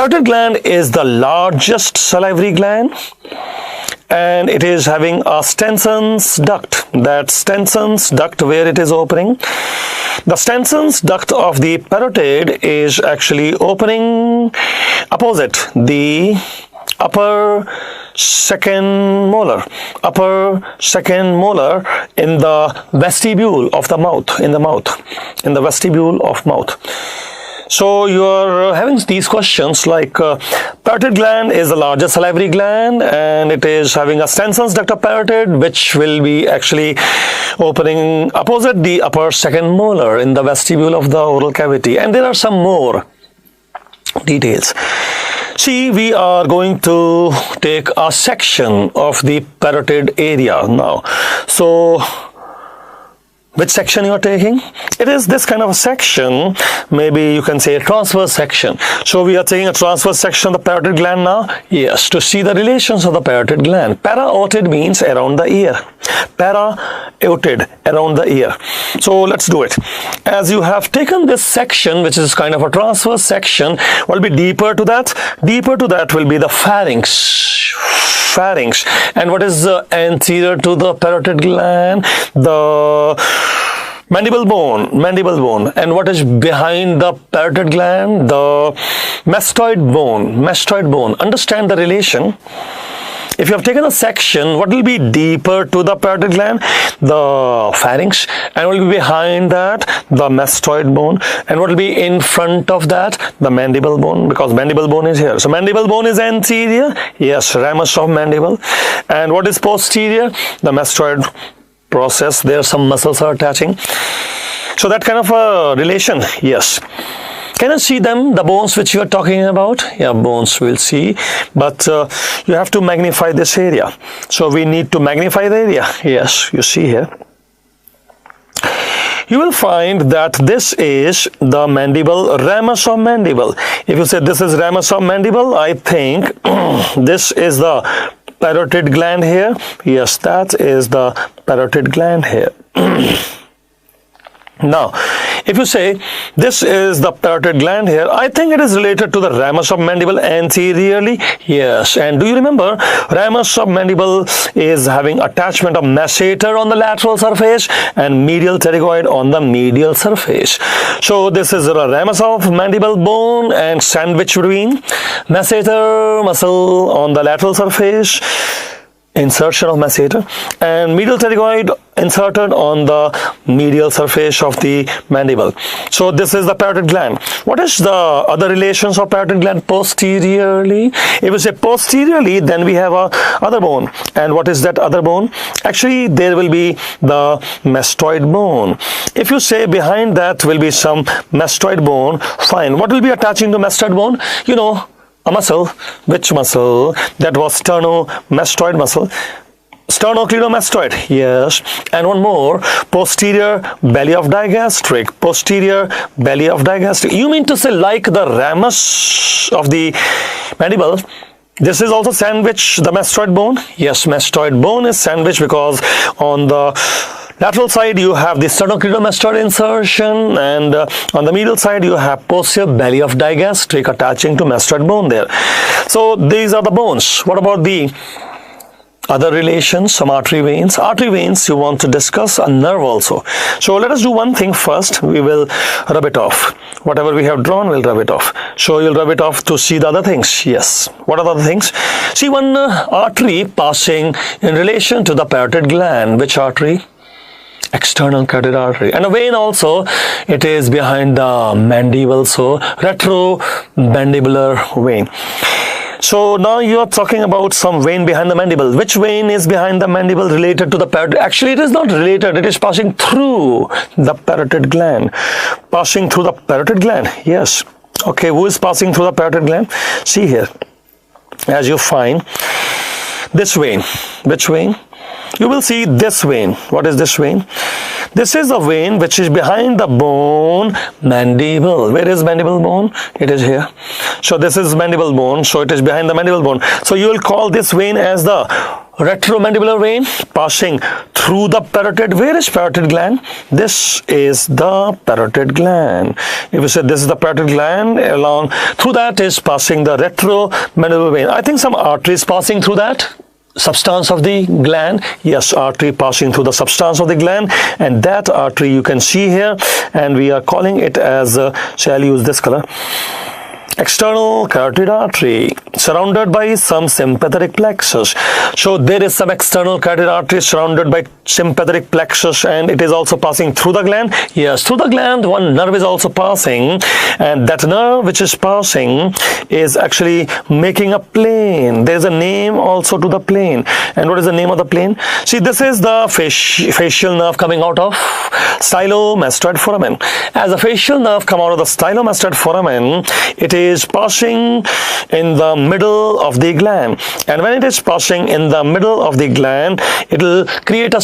Parotid gland is the largest salivary gland, and it is having a Stenson's duct. That Stenson's duct where it is opening. The Stenson's duct of the parotid is actually opening opposite the upper second molar in the vestibule of the mouth, in the vestibule of mouth. So you are having these questions like parotid gland is the largest salivary gland, and it is having a Stenson's duct of parotid, which will be actually opening opposite the upper second molar in the vestibule of the oral cavity. And there are some more details. See, we are going to take a section of the parotid area now. So which section you are taking? It is this kind of a section, maybe you can say a transverse section. So we are taking a transverse section of the parotid gland now. Yes, to see the relations of the parotid gland. Parotid means around the ear. Parotid, around the ear. So let's do it. As you have taken this section, which is kind of a transverse section, what will be deeper to that? Deeper to that will be the pharynx. And what is anterior to the parotid gland? The mandible bone. And what is behind the parotid gland? The mastoid bone. Understand the relation. If you have taken a section, what will be deeper to the parotid gland? The pharynx. And what will be behind that? The mastoid bone. And what will be in front of that? The mandible bone, because mandible bone is here. So mandible bone is anterior. Yes, ramus of mandible. And what is posterior? The mastoid process. There some muscles are attaching. So that kind of a relation. Yes. Can you see them, the bones which you are talking about? Yeah, bones we'll see, but you have to magnify this area. So we need to magnify the area. Yes, you see here. You will find that this is the mandible, ramus of mandible. If you say this is ramus of mandible, I think this is the parotid gland here. Yes, that is the parotid gland here. Now, if you say this is the parotid gland here, I think it is related to the ramus of mandible anteriorly. Yes, and do you remember ramus of mandible is having attachment of masseter on the lateral surface and medial pterygoid on the medial surface. So this is the ramus of mandible bone and sandwich between masseter muscle on the lateral surface, insertion of masseter, and medial pterygoid inserted on the medial surface of the mandible. So this is the parotid gland. What is the other relations of parotid gland posteriorly? If we say posteriorly, then we have a other bone. And what is that other bone? Actually, there will be the mastoid bone. If you say behind that will be some mastoid bone, fine. What will be attaching to mastoid bone? You know, a muscle. Which muscle? That was sternomastoid muscle. Sternocleidomastoid, yes. And one more, posterior belly of digastric. Posterior belly of digastric. You mean to say like the ramus of the mandible, this is also sandwich the mastoid bone? Yes, mastoid bone is sandwich because on the lateral side you have the sternocleidomastoid insertion, and on the medial side you have posterior belly of digastric attaching to mastoid bone there. So these are the bones. What about the other relations? Some artery veins. Artery veins you want to discuss, a nerve also. So let us do one thing first. We will rub it off. Whatever we have drawn, we'll rub it off. So you'll rub it off to see the other things. Yes. What are the other things? See one artery passing in relation to the parotid gland. Which artery? External carotid artery. And a vein also, it is behind the mandible, so retromandibular vein. So now you are talking about some vein behind the mandible. Which vein is behind the mandible related to the parotid? Actually, it is not related. It is passing through the parotid gland. Passing through the parotid gland. Yes. Okay, who is passing through the parotid gland? See here. As you find this vein. Which vein? You will see this vein. What is this vein? This is a vein which is behind the bone mandible. Where is mandible bone? It is here. So this is mandible bone. So it is behind the mandible bone. So you will call this vein as the retromandibular vein passing through the parotid. Where is parotid gland? This is the parotid gland. If you say this is the parotid gland, along through that is passing the retromandibular vein. I think some artery is passing through that substance of the gland. Yes, artery passing through the substance of the gland, and that artery you can see here, and we are calling it as shall I use this color, external carotid artery, surrounded by some sympathetic plexus. So there is some external carotid artery surrounded by sympathetic plexus, and it is also passing through the gland. Yes, through the gland one nerve is also passing, and that nerve which is passing is actually making a plane. There is a name also to the plane. And what is the name of the plane? See, this is the facial nerve coming out of stylomastoid foramen. As the facial nerve come out of the stylomastoid foramen, it is passing in the middle of the gland, and when it is passing in the middle of the gland, it will create a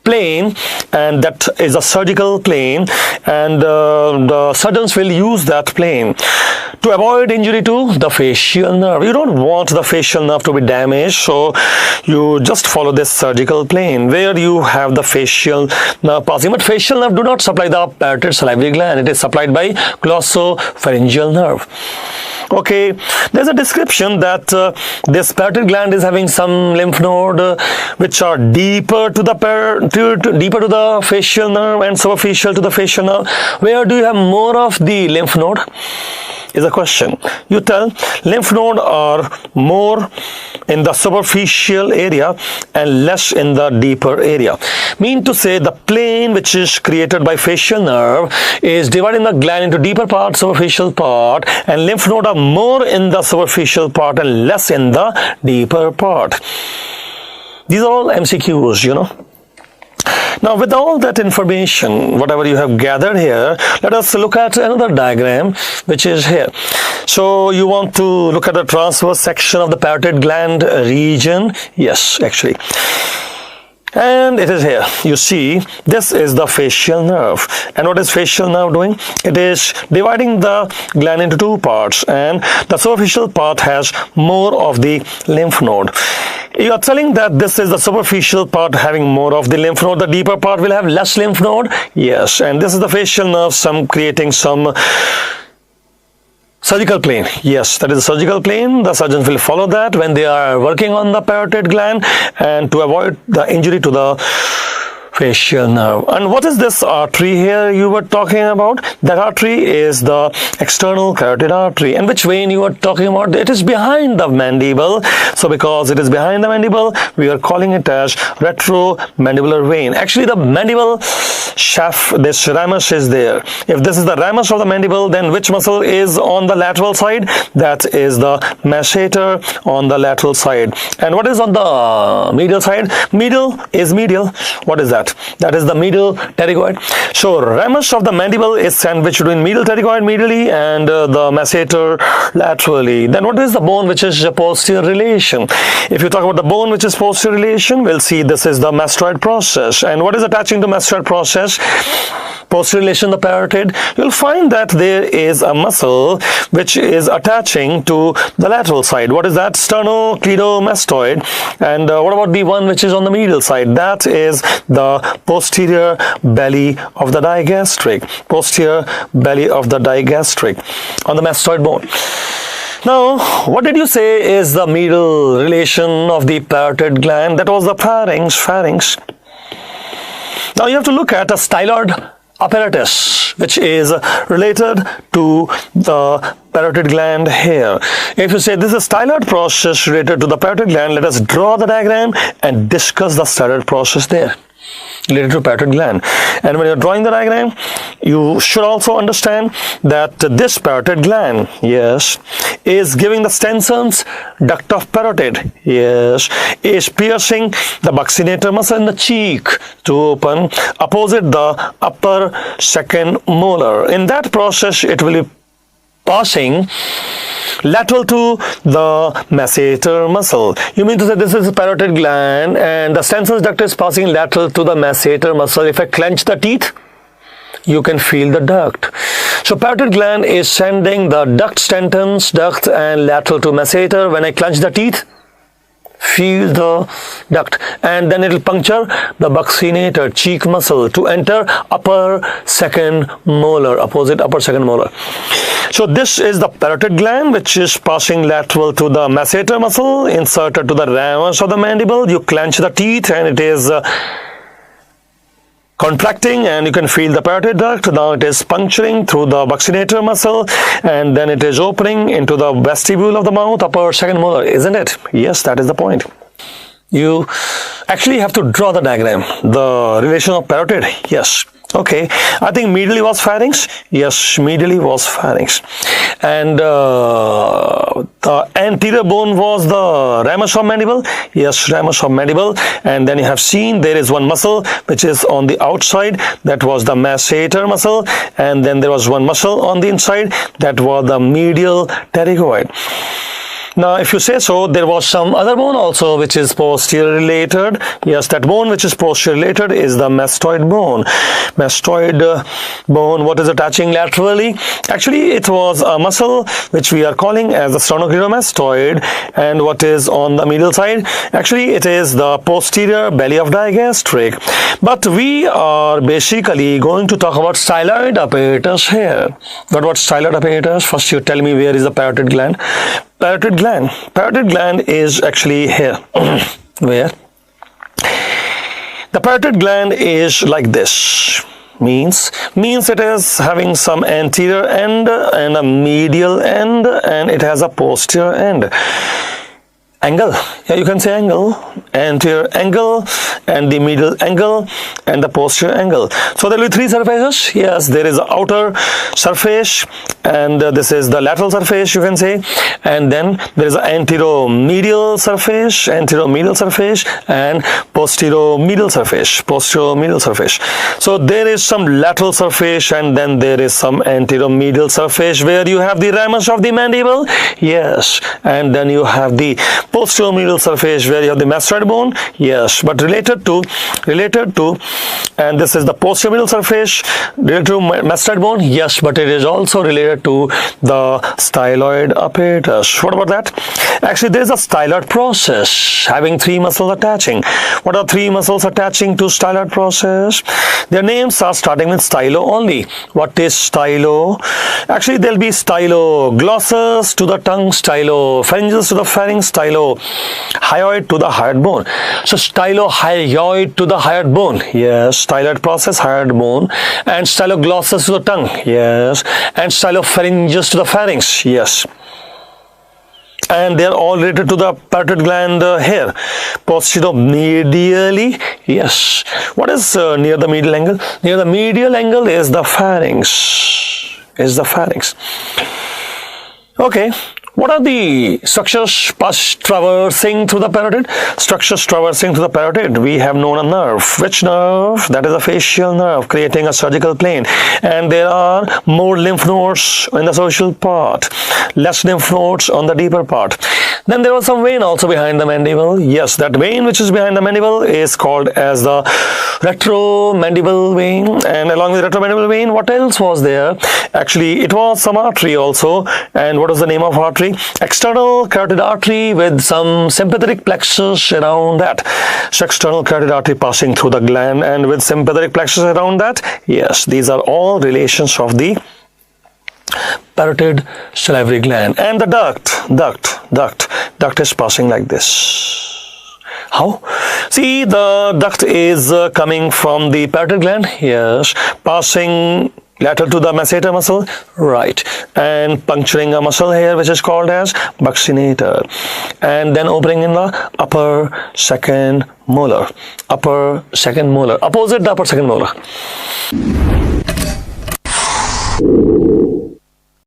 plane, and that is a surgical plane, and the surgeons will use that plane to avoid injury to the facial nerve. You don't want the facial nerve to be damaged, so you just follow this surgical plane where you have the facial nerve passing. But facial nerve do not supply the parotid salivary gland. It is supplied by glossopharyngeal nerve. Okay, there's a description that this parotid gland is having some lymph node which are deeper to the facial nerve and superficial to the facial nerve. Where do you have more of the lymph node? Is a question. You tell lymph node are more in the superficial area and less in the deeper area. Mean to say the plane which is created by facial nerve is dividing the gland into deeper part, superficial part, and lymph node are more in the superficial part and less in the deeper part. These are all MCQs, you know. Now, with all that information, whatever you have gathered here, let us look at another diagram which is here. So, you want to look at the transverse section of the parotid gland region? Yes, actually. And it is here. You see, this is the facial nerve. And what is facial nerve doing? It is dividing the gland into two parts, and the superficial part has more of the lymph node. You are telling that this is the superficial part having more of the lymph node. The deeper part will have less lymph node. Yes, and this is the facial nerve, creating some surgical plane. Yes, that is a surgical plane. The surgeons will follow that when they are working on the parotid gland, and to avoid the injury to the facial nerve. And what is this artery here you were talking about? That artery is the external carotid artery. And which vein you were talking about? It is behind the mandible. So because it is behind the mandible, we are calling it as retromandibular vein. Actually, the mandible shaft, this ramus is there. If this is the ramus of the mandible, then which muscle is on the lateral side? That is the masseter on the lateral side. And what is on the medial side? Medial is medial. What is that? That is the medial pterygoid. So ramus of the mandible is sandwiched between medial pterygoid medially and the masseter laterally. Then what is the bone which is posterior relation? If you talk about the bone which is posterior relation, we'll see this is the mastoid process. And what is attaching to mastoid process? Posterior relation, the parotid. You'll find that there is a muscle which is attaching to the lateral side. What is that? Sternocleidomastoid. And what about the one which is on the medial side? That is the posterior belly of the digastric. Posterior belly of the digastric on the mastoid bone. Now, what did you say is the medial relation of the parotid gland? That was the pharynx. Now you have to look at a styloid apparatus which is related to the parotid gland here. If you say this is a styloid process related to the parotid gland, let us draw the diagram and discuss the styloid process there related to parotid gland. And when you're drawing the diagram, you should also understand that this parotid gland, yes, is giving the Stenson's duct of parotid, yes, is piercing the buccinator muscle in the cheek to open opposite the upper second molar. In that process, it will be passing lateral to the masseter muscle. You mean to say this is a parotid gland and the Stenson's duct is passing lateral to the masseter muscle. If I clench the teeth, you can feel the duct. So parotid gland is sending the duct, Stenson's duct, and lateral to masseter. When I clench the teeth, feel the duct, and then it will puncture the buccinator cheek muscle to enter upper second molar, opposite upper second molar. So this is the parotid gland, which is passing lateral to the masseter muscle, inserted to the ramus of the mandible. You clench the teeth and it is contracting, and you can feel the parotid duct. Now it is puncturing through the buccinator muscle, and then it is opening into the vestibule of the mouth, upper second molar, isn't it? Yes, that is the point. You actually have to draw the diagram, the relation of parotid. Yes. Okay, I think medially was pharynx. Yes, medially was pharynx. And the anterior bone was the ramus of mandible. Yes, ramus of mandible. And then you have seen there is one muscle which is on the outside. That was the masseter muscle. And then there was one muscle on the inside. That was the medial pterygoid. Now, if you say so, there was some other bone also which is posterior related. Yes, that bone which is posterior related is the mastoid bone. Mastoid bone, what is attaching laterally? Actually, it was a muscle which we are calling as the sternocleidomastoid. And what is on the medial side? Actually, it is the posterior belly of digastric. But we are basically going to talk about styloid apparatus here. But what styloid apparatus? First, you tell me where is the parotid gland. Parotid gland. Parotid gland is actually here. Where? The parotid gland is like this. Means it is having some anterior end and a medial end, and it has a posterior end. Angle, yeah, you can say angle, anterior angle and the medial angle and the posterior angle. So there will be three surfaces. Yes, there is the outer surface, and this is the lateral surface, you can say, and then there is the anteromedial surface, and posteromedial surface, So there is some lateral surface, and then there is some anteromedial surface where you have the ramus of the mandible. Yes, and then you have the posteromedial surface where you have the mastoid bone. Yes, but related to, and this is the posteromedial surface related to mastoid bone. Yes, but it is also related to the styloid apparatus. What about that? Actually, there is a styloid process having three muscles attaching. What are three muscles attaching to styloid process? Their names are starting with stylo only. What is stylo? Actually, there will be styloglossus to the tongue, stylopharyngeus to the pharynx, stylohyoid to the hyoid bone. So stylohyoid to the hyoid bone. Yes, styloid process, hyoid bone, and styloglossus to the tongue. Yes, and stylopharyngeus to the pharynx. Yes. And they are all related to the parotid gland here. Posteromedially, yes. What is near the medial angle? Near the medial angle is the pharynx. Okay. What are the structures traversing through the parotid? Structures traversing through the parotid. We have known a nerve. Which nerve? That is a facial nerve creating a surgical plane. And there are more lymph nodes in the social part, less lymph nodes on the deeper part. Then there was some vein also behind the mandible. Yes, that vein which is behind the mandible is called as the retromandible vein. And along with retromandible vein, what else was there? Actually, it was some artery also. And what was the name of artery? External carotid artery with some sympathetic plexus around that. So external carotid artery passing through the gland and with sympathetic plexus around that. Yes, these are all relations of the parotid salivary gland. And the duct is passing like this. How? See, the duct is coming from the parotid gland. Yes, passing lateral to the masseter muscle, right, and puncturing a muscle here which is called as buccinator, and then opening in the upper second molar, opposite the upper second molar.